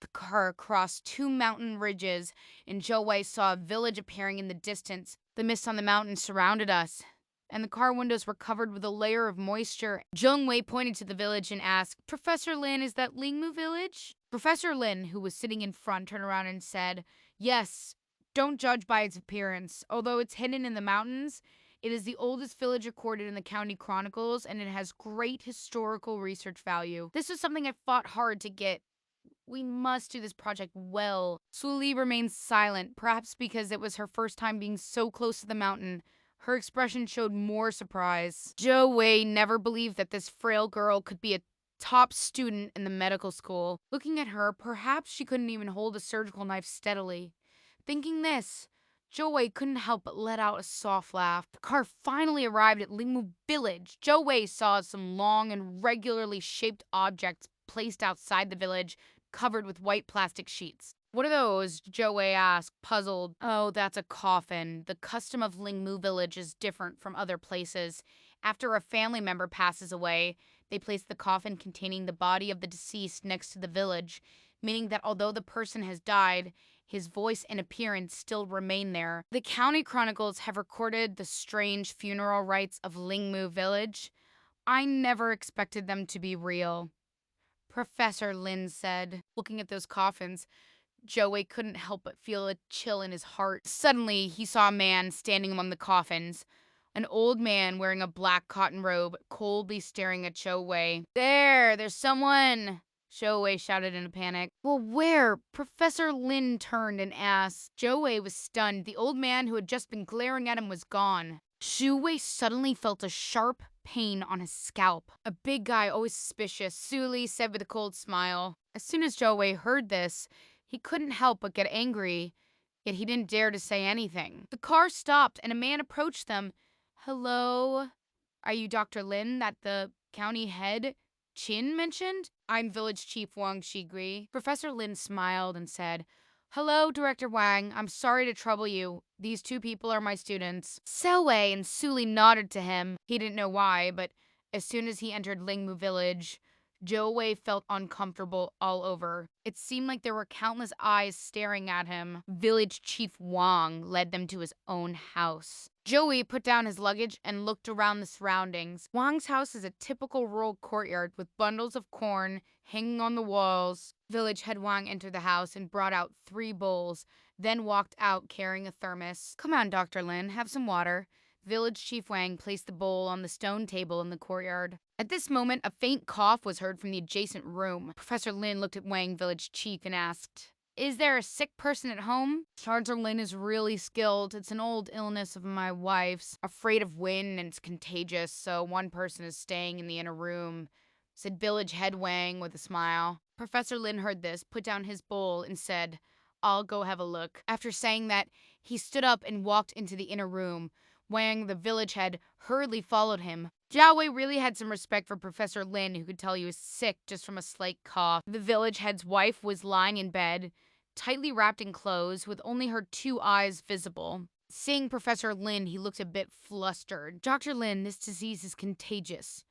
The car crossed two mountain ridges, and Zhou Wei saw a village appearing in the distance. The mist on the mountain surrounded us, and the car windows were covered with a layer of moisture. Zheng Wei pointed to the village and asked, Professor Lin, is that Lingmu village? Professor Lin, who was sitting in front, turned around and said, Yes, don't judge by its appearance. Although it's hidden in the mountains, it is the oldest village recorded in the county chronicles, and it has great historical research value. This was something I fought hard to get. We must do this project well. Suli remained silent, perhaps because it was her first time being so close to the mountain. Her expression showed more surprise. Zhou Wei never believed that this frail girl could be a top student in the medical school. Looking at her, perhaps she couldn't even hold a surgical knife steadily. Thinking this, Zhou Wei couldn't help but let out a soft laugh. The car finally arrived at Lingmu village. Zhou Wei saw some long and regularly shaped objects placed outside the village, covered with white plastic sheets. What are those? Zhou Wei asked, puzzled. Oh, that's a coffin. The custom of Lingmu village is different from other places. After a family member passes away, they place the coffin containing the body of the deceased next to the village, meaning that although the person has died, his voice and appearance still remain there. The county chronicles have recorded the strange funeral rites of Lingmu village. I never expected them to be real. Professor Lin said, looking at those coffins. Zhou Wei couldn't help but feel a chill in his heart. Suddenly, he saw a man standing among the coffins. An old man wearing a black cotton robe, coldly staring at Zhou Wei. There's someone! Zhou Wei shouted in a panic. Well, where? Professor Lin turned and asked. Zhou Wei was stunned. The old man who had just been glaring at him was gone. Zhou Wei suddenly felt a sharp pain on his scalp. A big guy, always suspicious, Su Li said with a cold smile. As soon as Zhou Wei heard this, he couldn't help but get angry, yet he didn't dare to say anything. The car stopped and a man approached them. Hello? Are you Dr. Lin that the county head, Qin, mentioned? I'm Village Chief Wang Shigui. Professor Lin smiled and said, Hello, Director Wang. I'm sorry to trouble you. These two people are my students. Selway and Suli nodded to him. He didn't know why, but as soon as he entered Lingmu village, Zhou Wei felt uncomfortable all over. It seemed like there were countless eyes staring at him. Village Chief Wang led them to his own house. Zhou Wei put down his luggage and looked around the surroundings. Wang's house is a typical rural courtyard with bundles of corn hanging on the walls. Village head Wang entered the house and brought out 3 bowls, then walked out carrying a thermos. Come on, Dr. Lin, have some water. Village Chief Wang placed the bowl on the stone table in the courtyard. At this moment, a faint cough was heard from the adjacent room. Professor Lin looked at Wang, Village Chief, and asked, Is there a sick person at home? Sergeant Lin is really skilled. It's an old illness of my wife's. Afraid of wind and it's contagious, so one person is staying in the inner room, said Village Head Wang with a smile. Professor Lin heard this, put down his bowl, and said, I'll go have a look. After saying that, he stood up and walked into the inner room. Wang, the village head, hurriedly followed him. Zhao Wei really had some respect for Professor Lin, who could tell he was sick just from a slight cough. The village head's wife was lying in bed, tightly wrapped in clothes, with only her 2 eyes visible. Seeing Professor Lin, he looked a bit flustered. Dr. Lin, this disease is contagious.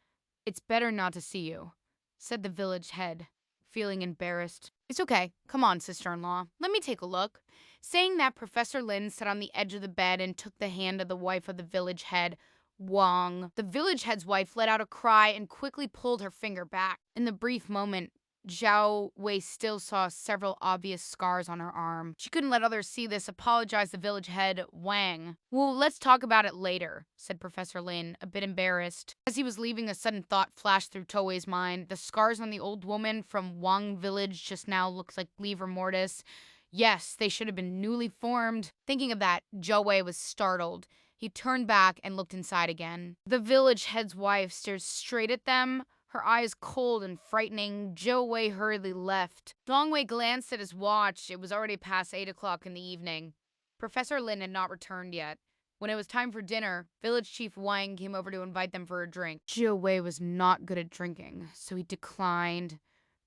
It's better not to see you, said the village head, feeling embarrassed. It's okay. Come on, sister-in-law. Let me take a look. Saying that, Professor Lin sat on the edge of the bed and took the hand of the wife of the village head, Wang. The village head's wife let out a cry and quickly pulled her finger back. In the brief moment, Zhao Wei still saw several obvious scars on her arm. She couldn't let others see this, apologized the village head, Wang. Well, let's talk about it later, said Professor Lin, a bit embarrassed. As he was leaving, a sudden thought flashed through Toei's mind. The scars on the old woman from Wang village just now looks like livor mortis. Yes, they should have been newly formed. Thinking of that, Zhou Wei was startled. He turned back and looked inside again. The village head's wife stared straight at them, her eyes cold and frightening. Zhou Wei hurriedly left. Dong Wei glanced at his watch. It was already past 8 o'clock in the evening. Professor Lin had not returned yet. When it was time for dinner, Village Chief Wang came over to invite them for a drink. Zhou Wei was not good at drinking, so he declined.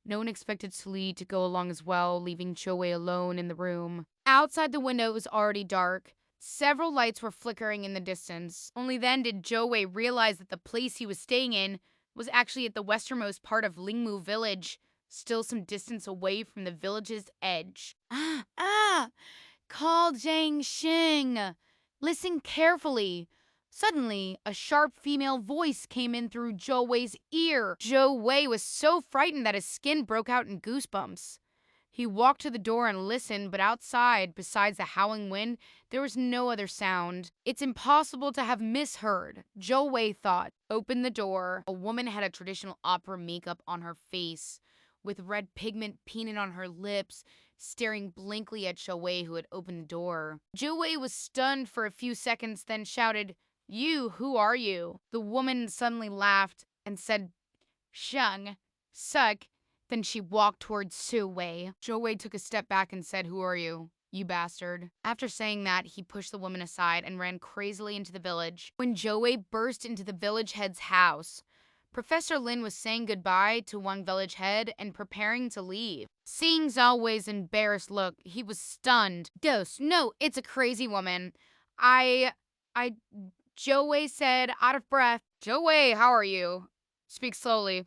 No one expected Suli to go along as well, leaving Zhou Wei alone in the room. Outside the window, it was already dark. Several lights were flickering in the distance. Only then did Zhou Wei realize that the place he was staying in was actually at the westernmost part of Lingmu village. still some distance away from the village's edge. Ah! Call Zhang Xing. Listen carefully. Suddenly, a sharp female voice came in through Zhou Wei's ear. Zhou Wei was so frightened that his skin broke out in goosebumps. He walked to the door and listened, but outside, besides the howling wind, there was no other sound. It's impossible to have misheard, Zhou Wei thought. Opened the door. A woman had a traditional opera makeup on her face, with red pigment painted on her lips, staring blankly at Zhou Wei, who had opened the door. Zhou Wei was stunned for a few seconds, then shouted, "You, who are you?" The woman suddenly laughed and said, "Sheng, suck." Then she walked towards Su Wei. Zhou Wei took a step back and said, "Who are you? You bastard." After saying that, he pushed the woman aside and ran crazily into the village. When Zhou Wei burst into the village head's house, Professor Lin was saying goodbye to one village head and preparing to leave. Seeing Zhao Wei's embarrassed look, he was stunned. "Ghost, no, it's a crazy woman. I, Zhou Wei said, out of breath. "Zhou Wei, how are you? Speak slowly."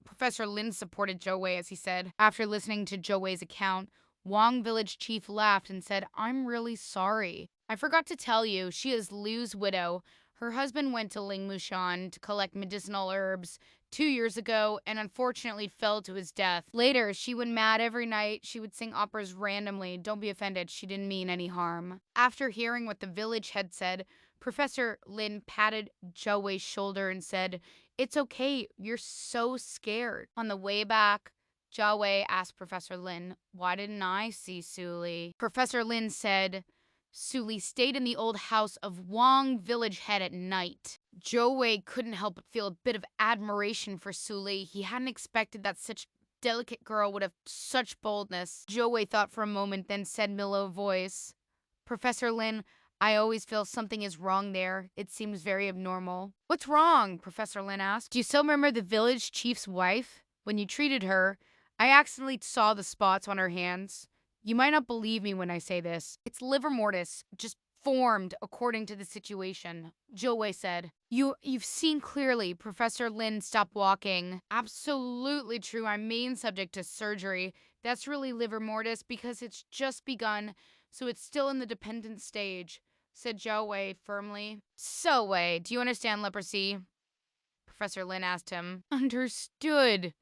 Professor Lin supported Zhou Wei as he said. After listening to Zhou Wei's account, Wang village chief laughed and said, "I'm really sorry. I forgot to tell you, she is Liu's widow. Her husband went to Lingmushan to collect medicinal herbs 2 years ago and unfortunately fell to his death. Later, she went mad every night. She would sing operas randomly. Don't be offended, she didn't mean any harm." After hearing what the village had said, Professor Lin patted Zhou Wei's shoulder and said, "It's okay, you're so scared." On the way back, Zhao Wei asked Professor Lin, "Why didn't I see Suli?" Professor Lin said, "Suli stayed in the old house of Wang village head at night." Zhou Wei couldn't help but feel a bit of admiration for Suli. He hadn't expected that such delicate girl would have such boldness. Zhou Wei thought for a moment, then said in a low voice, "Professor Lin, I always feel something is wrong there. It seems very abnormal." "What's wrong?" Professor Lin asked. "Do you still remember the village chief's wife? When you treated her, I accidentally saw the spots on her hands. You might not believe me when I say this. It's livor mortis, just formed according to the situation," Zhou Wei said. You've seen clearly." Professor Lin stopped walking. "Absolutely true. I'm main subject to surgery. That's really livor mortis because it's just begun, so it's still in the dependent stage," said Zhou Wei firmly. "So Wei, do you understand leprosy?" Professor Lin asked him. "Understood."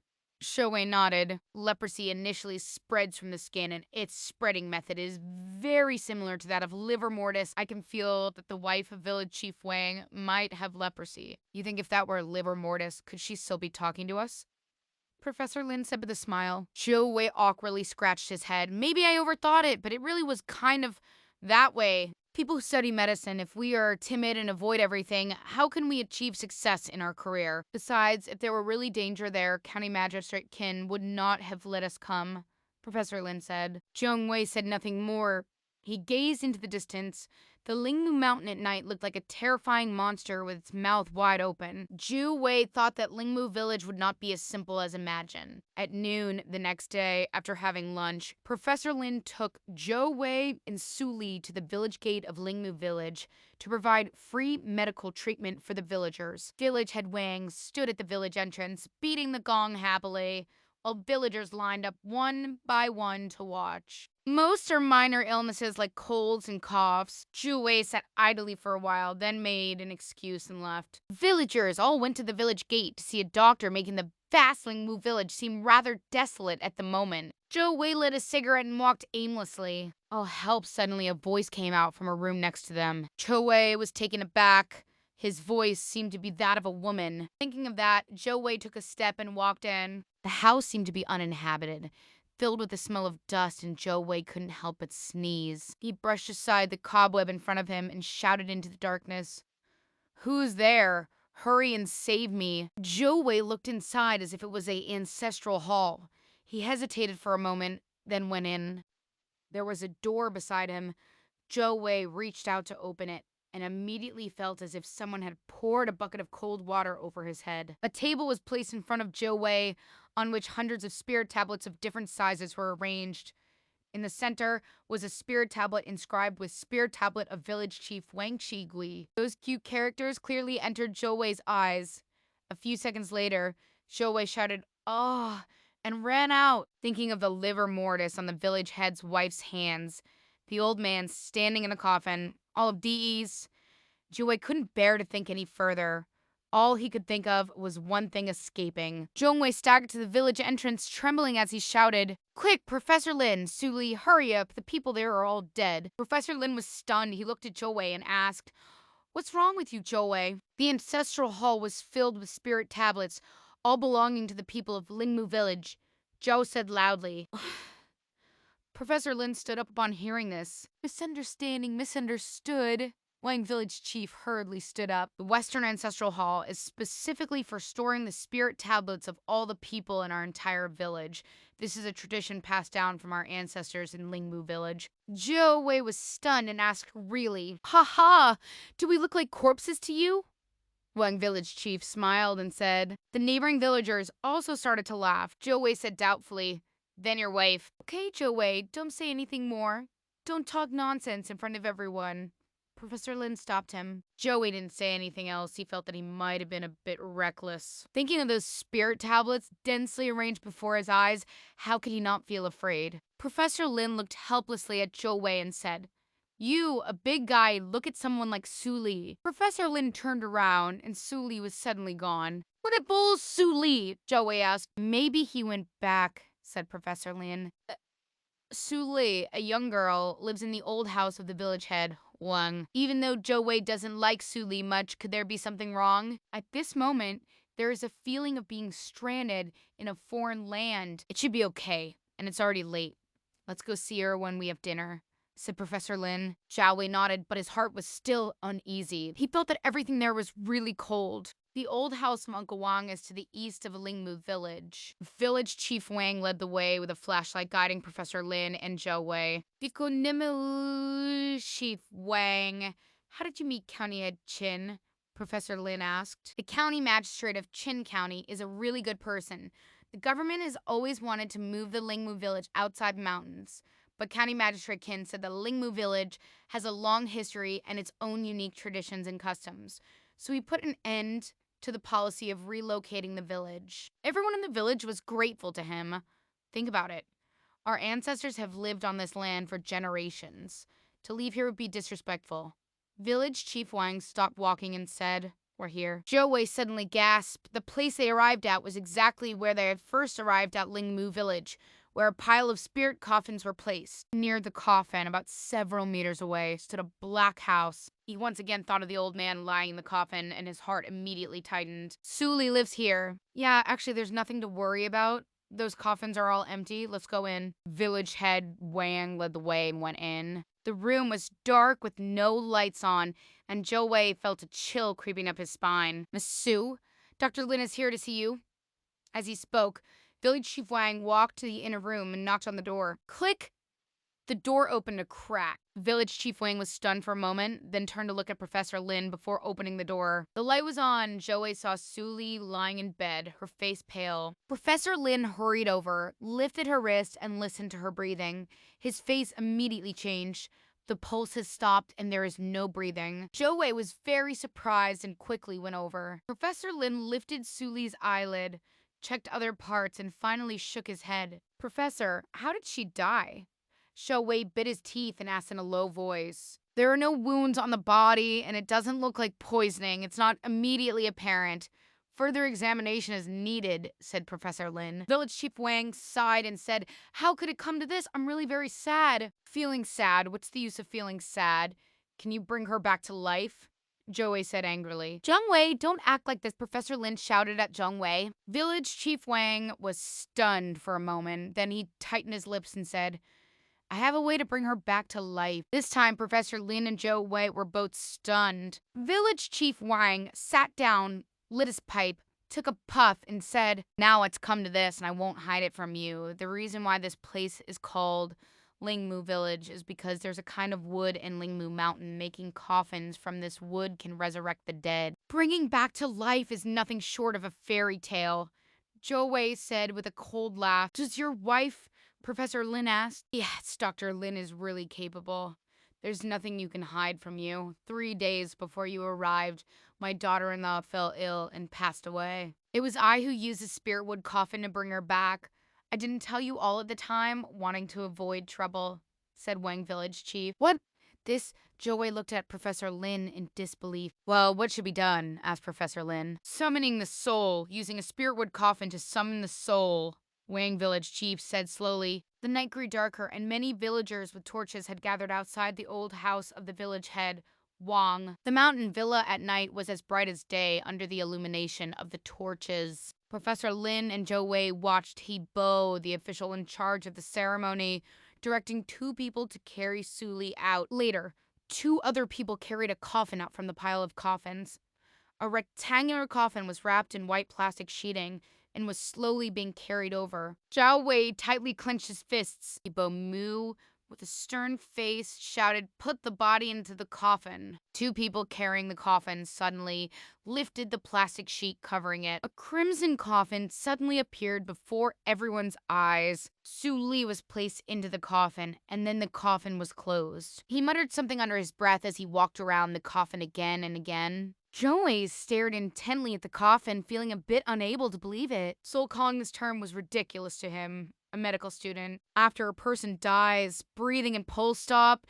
Zhou Wei nodded. Leprosy initially spreads from the skin, and its spreading method is very similar to that of livor mortis. I can feel that the wife of village chief Wang might have leprosy. You think if that were livor mortis, could she still be talking to us?" Professor Lin said with a smile. Zhou Wei awkwardly scratched his head. "Maybe I overthought it, but it really was kind of that way. People who study medicine, if we are timid and avoid everything, how can we achieve success in our career? Besides, if there were really danger there, County Magistrate Qin would not have let us come," Professor Lin said. Zhong Wei said nothing more. He gazed into the distance. The Lingmu Mountain at night looked like a terrifying monster with its mouth wide open. Zhu Wei thought that Lingmu village would not be as simple as imagined. At noon the next day, after having lunch, Professor Lin took Zhou Wei and Su Li to the village gate of Lingmu village to provide free medical treatment for the villagers. Village head Wang stood at the village entrance, beating the gong happily, while villagers lined up one by one to watch. Most are minor illnesses like colds and coughs. Zhu Wei sat idly for a while, then made an excuse and left. Villagers all went to the village gate to see a doctor, making the vast Lingmu village seem rather desolate at the moment. Zhou Wei lit a cigarette and walked aimlessly. Oh help, suddenly a voice came out from a room next to them. Zhou Wei was taken aback. His voice seemed to be that of a woman. Thinking of that, Zhou Wei took a step and walked in. The house seemed to be uninhabited, filled with the smell of dust, and Zhou Wei couldn't help but sneeze. He brushed aside the cobweb in front of him and shouted into the darkness, "Who's there? Hurry and save me." Zhou Wei looked inside as if it was an ancestral hall. He hesitated for a moment, then went in. There was a door beside him. Zhou Wei reached out to open it and immediately felt as if someone had poured a bucket of cold water over his head. A table was placed in front of Zhou Wei, on which hundreds of spirit tablets of different sizes were arranged. In the center was a spirit tablet inscribed with Spirit Tablet of Village Chief Wang Qigui. Those cute characters clearly entered Zhou Wei's eyes. A few seconds later, Zhou Wei shouted, "Oh, and ran out, thinking of the livor mortis on the village head's wife's hands, the old man standing in the coffin, all of Dee's. Jiwei couldn't bear to think any further. All he could think of was one thing escaping. Zhongwei staggered to the village entrance, trembling as he shouted, "Quick, Professor Lin! Suli, hurry up! The people there are all dead." Professor Lin was stunned. He looked at Zhongwei and asked, "What's wrong with you, Zhongwei?" The ancestral hall was filled with spirit tablets, all belonging to the people of Lingmu village. Zhou said loudly. Professor Lin stood up upon hearing this. Misunderstanding, misunderstood. Wang village chief hurriedly stood up. The Western Ancestral Hall is specifically for storing the spirit tablets of all the people in our entire village. This is a tradition passed down from our ancestors in Lingmu village. Zhou Wei was stunned and asked, "Really? Ha ha! Do we look like corpses to you?" Wang village chief smiled and said. The neighboring villagers also started to laugh. Zhou Wei said doubtfully, "Then your wife." "Okay, Zhou Wei, don't say anything more. Don't talk nonsense in front of everyone." Professor Lin stopped him. Joey didn't say anything else. He felt that he might have been a bit reckless. Thinking of those spirit tablets densely arranged before his eyes, how could he not feel afraid? Professor Lin looked helplessly at Zhou Wei and said, "You, a big guy, look at someone like Suli." Professor Lin turned around, and Suli was suddenly gone. "What a bull's Suli?" Zhou Wei asked. "Maybe he went back," said Professor Lin. Suli, a young girl, lives in the old house of the village head, Wang. Even though Zhou Wei doesn't like Suli much, could there be something wrong? At this moment, there is a feeling of being stranded in a foreign land. It should be okay, and it's already late. Let's go see her when we have dinner, said Professor Lin. Zhao Wei nodded, but his heart was still uneasy. He felt that everything there was really cold. The old house of Uncle Wang is to the east of Lingmu village. Village Chief Wang led the way with a flashlight guiding Professor Lin and Zhou Wei. Bikonimelu, Chief Wang. How did you meet County Head Qin? Professor Lin asked. The county magistrate of Qin County is a really good person. The government has always wanted to move the Lingmu village outside mountains. But County Magistrate Qin said the Lingmu village has a long history and its own unique traditions and customs. So he put an end to the policy of relocating the village. Everyone in the village was grateful to him. Think about it. Our ancestors have lived on this land for generations. To leave here would be disrespectful. Village Chief Wang stopped walking and said, "We're here." Zhou Wei suddenly gasped. The place they arrived at was exactly where they had first arrived at Lingmu village, where a pile of spirit coffins were placed. Near the coffin, about several meters away, stood a black house. He once again thought of the old man lying in the coffin, and his heart immediately tightened. Suli lives here. Yeah, actually, there's nothing to worry about. Those coffins are all empty. Let's go in. Village head Wang led the way and went in. The room was dark with no lights on, and Zhou Wei felt a chill creeping up his spine. "Miss Su, Dr. Lin is here to see you." As he spoke, Village Chief Wang walked to the inner room and knocked on the door. Click! The door opened a crack. Village Chief Wang was stunned for a moment, then turned to look at Professor Lin before opening the door. The light was on. Zhou Wei saw Suli lying in bed, her face pale. Professor Lin hurried over, lifted her wrist, and listened to her breathing. His face immediately changed. The pulse has stopped and there is no breathing. Zhou Wei was very surprised and quickly went over. Professor Lin lifted Suli's eyelid, checked other parts, and finally shook his head. "Professor, how did she die?" Zhou Wei bit his teeth and asked in a low voice. "There are no wounds on the body, and it doesn't look like poisoning. It's not immediately apparent. Further examination is needed," said Professor Lin. Village Chief Wang sighed and said, "How could it come to this? I'm really very sad." "Feeling sad? What's the use of feeling sad? Can you bring her back to life?" Zhou Wei said angrily. "Zheng Wei, don't act like this," Professor Lin shouted at Zheng Wei. Village Chief Wang was stunned for a moment. Then he tightened his lips and said, "I have a way to bring her back to life." This time, Professor Lin and Zhou Wei were both stunned. Village Chief Wang sat down, lit his pipe, took a puff, and said, "Now it's come to this, and I won't hide it from you. The reason why this place is called Lingmu Village is because there's a kind of wood in Lingmu Mountain. Making coffins from this wood can resurrect the dead. Bringing back to life is nothing short of a fairy tale." Zhou Wei said with a cold laugh. "Does your wife?" Professor Lin asked. "Yes, Dr. Lin is really capable. There's nothing you can hide from you. 3 days before you arrived, my daughter-in-law fell ill and passed away. It was I who used the spirit wood coffin to bring her back. I didn't tell you all at the time, wanting to avoid trouble, said Wang Village Chief. What? This Joey looked at Professor Lin in disbelief. Well, what should be done? Asked Professor Lin. Summoning the soul, using a spiritwood coffin to summon the soul, Wang Village Chief said slowly. The night grew darker, and many villagers with torches had gathered outside the old house of the village head, Wang. The mountain villa at night was as bright as day under the illumination of the torches. Professor Lin and Zhou Wei watched He Bo, the official in charge of the ceremony, directing two people to carry Su Li out. Later, two other people carried a coffin out from the pile of coffins. A rectangular coffin was wrapped in white plastic sheeting and was slowly being carried over. Zhao Wei tightly clenched his fists. He Bo Mu, with a stern face, shouted, "Put the body into the coffin." Two people carrying the coffin suddenly lifted the plastic sheet covering it. A crimson coffin suddenly appeared before everyone's eyes. Su Li was placed into the coffin, and then the coffin was closed. He muttered something under his breath as he walked around the coffin again and again. Joey stared intently at the coffin, feeling a bit unable to believe it. Soul calling this term was ridiculous to him, a medical student. After a person dies, breathing and pulse stop,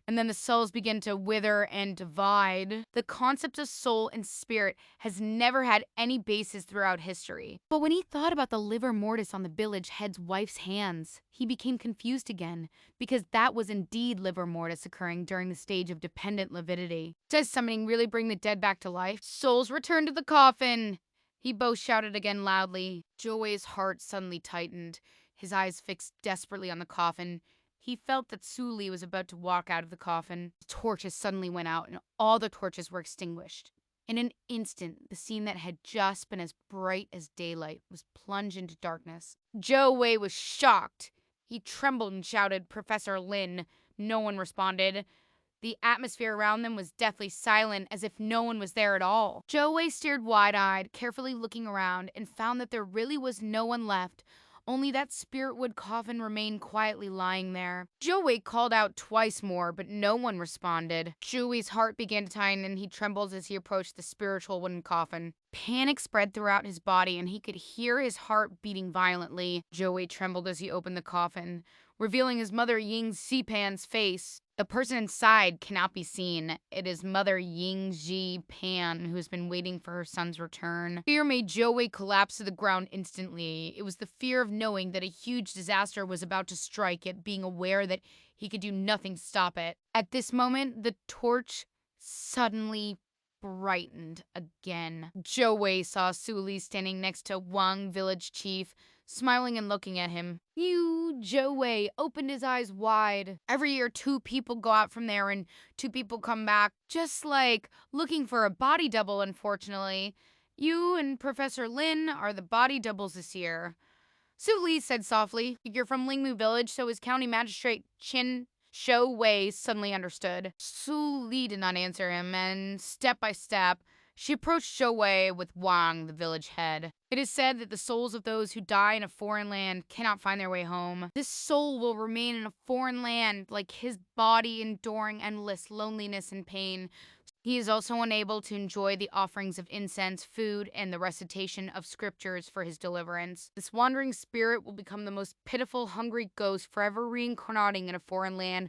and then the cells begin to wither and divide. The concept of soul and spirit has never had any basis throughout history. But when he thought about the livor mortis on the village head's wife's hands, he became confused again, because that was indeed livor mortis occurring during the stage of dependent lividity. Does summoning really bring the dead back to life? Souls return to the coffin! He both shouted again loudly. Joey's heart suddenly tightened, his eyes fixed desperately on the coffin. He felt that Su Li was about to walk out of the coffin. The torches suddenly went out, and all the torches were extinguished. In an instant, the scene that had just been as bright as daylight was plunged into darkness. Zhou Wei was shocked. He trembled and shouted, "Professor Lin." No one responded. The atmosphere around them was deathly silent, as if no one was there at all. Zhou Wei stared wide-eyed, carefully looking around, and found that there really was no one left. Only that spiritwood coffin remained quietly lying there. Zhou Wei called out twice more, but no one responded. Zhou Wei's heart began to tighten, and he trembled as he approached the spiritual wooden coffin. Panic spread throughout his body, and he could hear his heart beating violently. Zhou Wei trembled as he opened the coffin, revealing his mother Ying Xipan's face. The person inside cannot be seen. It is Mother Ying Ji Pan, who has been waiting for her son's return. Fear made Zhou Wei collapse to the ground instantly. It was the fear of knowing that a huge disaster was about to strike, yet being aware that he could do nothing to stop it. At this moment, the torch suddenly brightened again. Zhou Wei saw Su Li standing next to Wang Village Chief, smiling and looking at him. Zhou Wei opened his eyes wide. Every year, two people go out from there and two people come back, just like looking for a body double, unfortunately. You and Professor Lin are the body doubles this year. Su Li said softly. You're from Lingmu Village, so is County Magistrate Qin Zhou Wei suddenly understood. Su Li did not answer him, and step by step, she approached Zhou Wei with Wang, the village head. It is said that the souls of those who die in a foreign land cannot find their way home. This soul will remain in a foreign land, like his body enduring endless loneliness and pain. He is also unable to enjoy the offerings of incense, food, and the recitation of scriptures for his deliverance. This wandering spirit will become the most pitiful, hungry ghost forever reincarnating in a foreign land,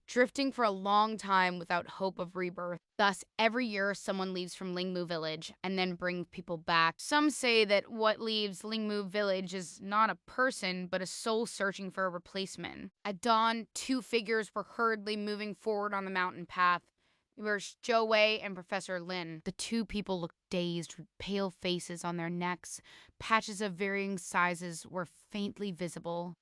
drifting for a long time without hope of rebirth. Thus, every year someone leaves from Lingmu Village and then brings people back. Some say that what leaves Lingmu Village is not a person, but a soul searching for a replacement. At dawn, two figures were hurriedly moving forward on the mountain path. It was Zhou Wei and Professor Lin. The two people looked dazed, with pale faces on their necks. Patches of varying sizes were faintly visible.